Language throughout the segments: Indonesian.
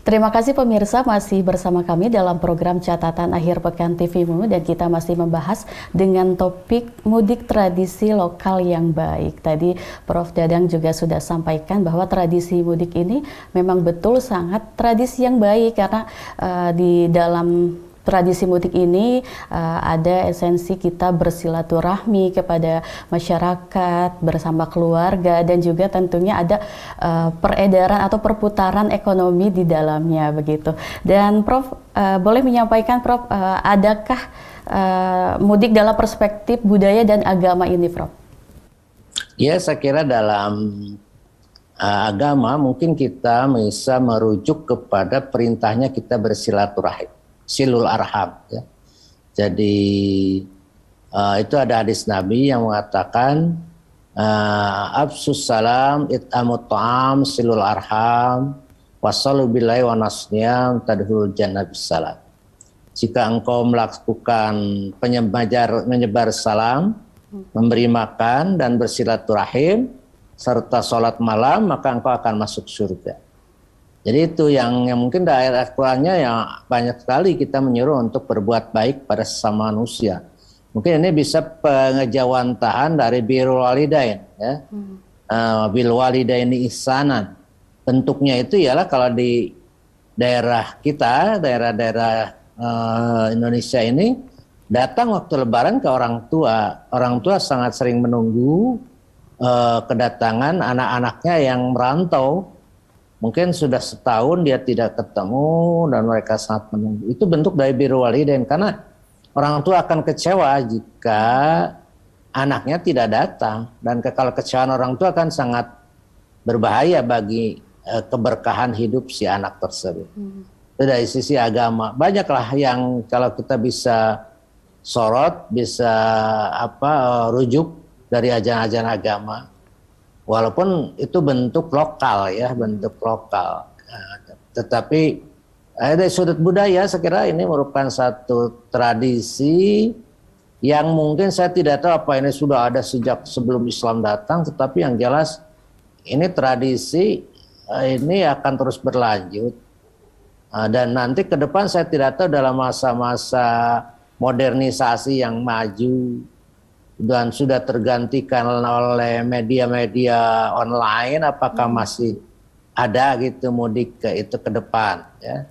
Terima kasih pemirsa masih bersama kami dalam program Catatan Akhir Pekan TVMU dan kita masih membahas dengan topik mudik tradisi lokal yang baik. Tadi Prof. Dadang juga sudah sampaikan bahwa tradisi mudik ini memang betul sangat tradisi yang baik karena di dalam tradisi mudik ini ada esensi kita bersilaturahmi kepada masyarakat bersama keluarga dan juga tentunya ada peredaran atau perputaran ekonomi di dalamnya begitu. Dan Prof boleh menyampaikan Prof adakah mudik dalam perspektif budaya dan agama ini Prof? Ya, saya kira dalam agama mungkin kita bisa merujuk kepada perintahnya kita bersilaturahim. Silul arham ya. Jadi itu ada hadis Nabi yang mengatakan absus salam it'amut ta'am silul arham wasallu billahi wa nasniyam tadhul jannah bisalam. Jika engkau melakukan menyebar salam, memberi makan dan bersilaturahim serta sholat malam, maka engkau akan masuk surga. Jadi itu yang mungkin daerah Al-Qur'annya yang banyak sekali kita menyuruh untuk berbuat baik pada sesama manusia. Mungkin ini bisa pengejawantahan dari birrul walidain ya. Bil walidaini ihsanan. Bentuknya itu ialah kalau di daerah kita, daerah-daerah Indonesia ini datang waktu lebaran ke orang tua. Orang tua sangat sering menunggu kedatangan anak-anaknya yang merantau. Mungkin sudah setahun dia tidak ketemu dan mereka sangat menunggu. Itu bentuk dari birrul walidain karena orang tua akan kecewa jika anaknya tidak datang. Dan kalau kecewaan orang tua kan sangat berbahaya bagi keberkahan hidup si anak tersebut. Itu dari sisi agama. Banyaklah yang kalau kita bisa sorot, bisa rujuk dari ajaran-ajaran agama. Walaupun itu bentuk lokal ya, bentuk lokal. Tetapi dari sudut budaya saya kira ini merupakan satu tradisi yang mungkin saya tidak tahu apa ini sudah ada sejak sebelum Islam datang, tetapi yang jelas ini tradisi ini akan terus berlanjut. Dan nanti ke depan saya tidak tahu dalam masa-masa modernisasi yang maju dan sudah tergantikan oleh media-media online, apakah masih ada gitu mudik itu ke depan ya.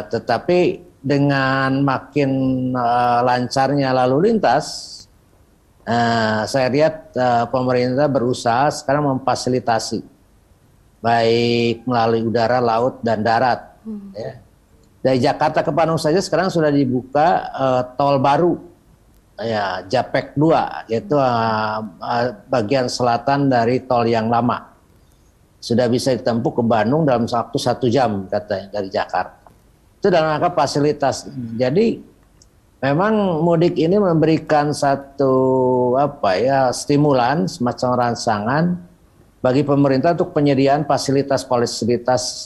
Tetapi dengan makin lancarnya lalu lintas, saya lihat pemerintah berusaha sekarang memfasilitasi baik melalui udara, laut dan darat ya. Dari Jakarta ke Bandung saja sekarang sudah dibuka tol baru ya, Japek 2, yaitu bagian selatan dari tol yang lama. Sudah bisa ditempuh ke Bandung dalam waktu 1 jam katanya dari Jakarta. Itu dalam rangka fasilitas. Jadi memang mudik ini memberikan satu stimulan, semacam rangsangan bagi pemerintah untuk penyediaan fasilitas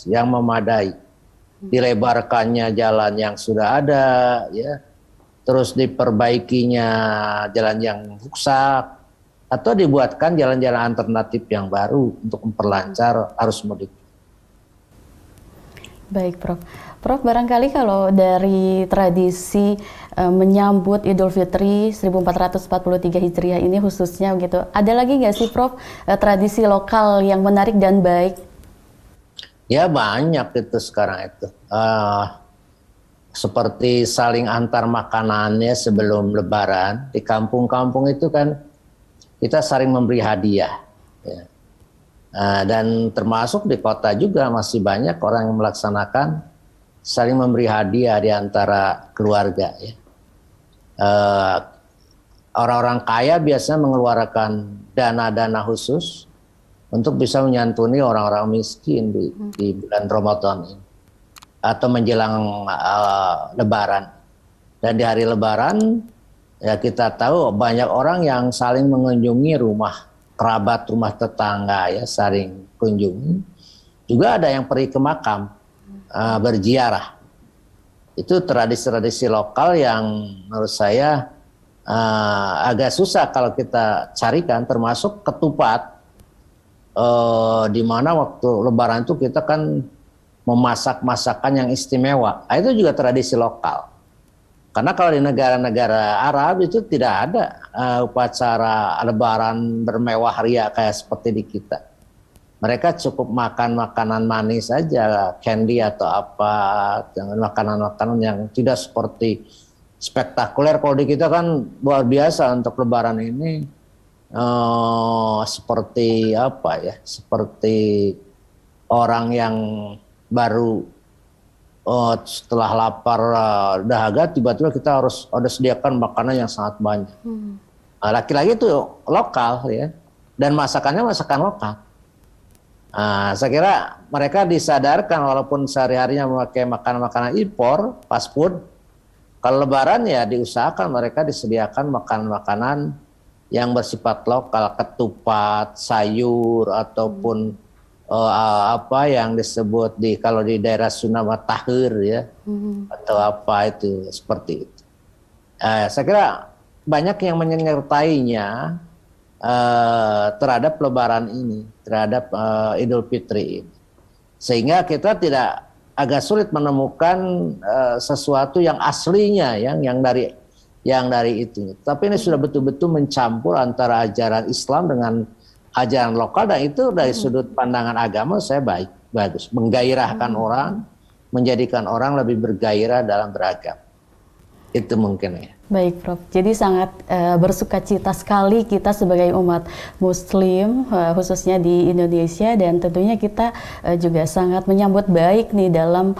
yang memadai. Dilebarkannya jalan yang sudah ada ya. Terus diperbaikinya jalan yang rusak atau dibuatkan jalan-jalan alternatif yang baru untuk memperlancar arus mudik. Baik Prof. Prof, barangkali kalau dari tradisi menyambut Idul Fitri 1443 Hijriah ini khususnya gitu, ada lagi nggak sih Prof tradisi lokal yang menarik dan baik? Ya banyak itu sekarang itu. Seperti saling antar makanannya sebelum lebaran. Di kampung-kampung itu kan kita saling memberi hadiah ya. Dan termasuk di kota juga masih banyak orang yang melaksanakan saling memberi hadiah di antara keluarga ya. Orang-orang kaya biasanya mengeluarkan dana-dana khusus untuk bisa menyantuni orang-orang miskin di bulan Ramadan ini atau menjelang lebaran. Dan di hari lebaran ya kita tahu banyak orang yang saling mengunjungi rumah kerabat, rumah tetangga ya, saling kunjungi. Juga ada yang pergi ke makam berziarah. Itu tradisi-tradisi lokal yang menurut saya agak susah kalau kita carikan, termasuk ketupat. Di mana waktu lebaran itu kita kan memasak masakan yang istimewa. Nah, itu juga tradisi lokal. Karena kalau di negara-negara Arab itu tidak ada upacara lebaran bermewah ria kayak seperti di kita. Mereka cukup makan makanan manis saja, candy atau apa, jangan makanan-makanan yang tidak seperti spektakuler. Kalau di kita kan luar biasa untuk lebaran ini, seperti apa ya, seperti orang yang baru setelah lapar dahaga, tiba-tiba kita harus ada sediakan makanan yang sangat banyak. Nah, laki-laki itu lokal ya, dan masakannya masakan lokal. Nah, saya kira mereka disadarkan walaupun sehari-harinya memakai makanan-makanan impor, fast food. Kalau lebaran ya diusahakan mereka disediakan makanan-makanan yang bersifat lokal, ketupat, sayur, ataupun apa yang disebut kalau di daerah Sunda tahir ya, atau apa itu seperti itu. Saya kira banyak yang menyertainya terhadap Lebaran ini, terhadap Idul Fitri ini, sehingga kita tidak agak sulit menemukan sesuatu yang aslinya yang dari itu. Tapi ini sudah betul-betul mencampur antara ajaran Islam dengan ajaran lokal, dan itu dari sudut pandangan agama saya bagus, menggairahkan orang, menjadikan orang lebih bergairah dalam beragam. Itu mungkin ya. Baik Prof, jadi sangat bersukacita sekali kita sebagai umat Muslim khususnya di Indonesia, dan tentunya kita juga sangat menyambut baik nih dalam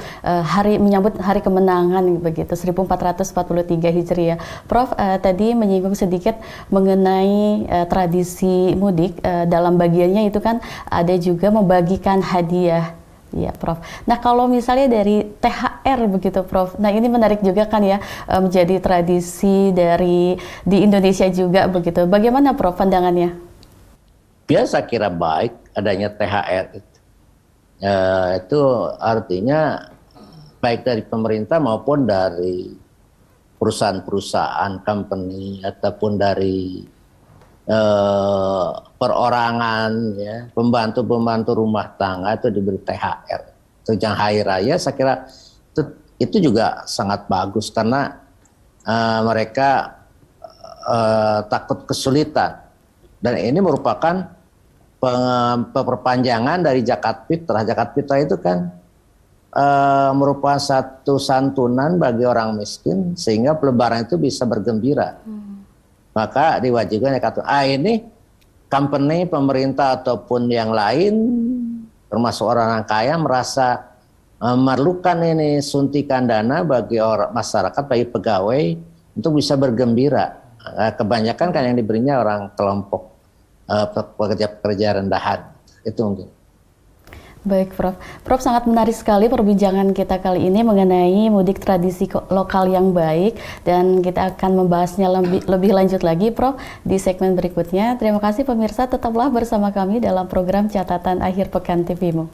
menyambut hari kemenangan begitu 1443 Hijriah. Prof tadi menyinggung sedikit mengenai tradisi mudik, dalam bagiannya itu kan ada juga membagikan hadiah. Iya, Prof. Nah, kalau misalnya dari THR begitu, Prof. Nah, ini menarik juga kan ya, menjadi tradisi di Indonesia juga begitu. Bagaimana, Prof, pandangannya? Biasa kira baik adanya THR itu. Itu artinya baik dari pemerintah maupun dari perusahaan-perusahaan, company, ataupun dari perorangan ya, pembantu rumah tangga itu diberi THR. Tunjangan hari raya saya kira itu juga sangat bagus, karena mereka takut kesulitan, dan ini merupakan perpanjangan dari zakat fitrah. Zakat fitrah itu kan merupakan satu santunan bagi orang miskin sehingga Lebaran itu bisa bergembira. Maka diwajibkan ini company, pemerintah ataupun yang lain, termasuk orang kaya, merasa memerlukan ini suntikan dana bagi orang masyarakat, bagi pegawai untuk bisa bergembira. Kebanyakan kan yang diberinya orang kelompok pekerja-pekerja rendahan. Itu mungkin. Baik, Prof. Prof, sangat menarik sekali perbincangan kita kali ini mengenai mudik tradisi lokal yang baik, dan kita akan membahasnya lebih lanjut lagi, Prof, di segmen berikutnya. Terima kasih pemirsa, tetaplah bersama kami dalam program Catatan Akhir Pekan TV-mu.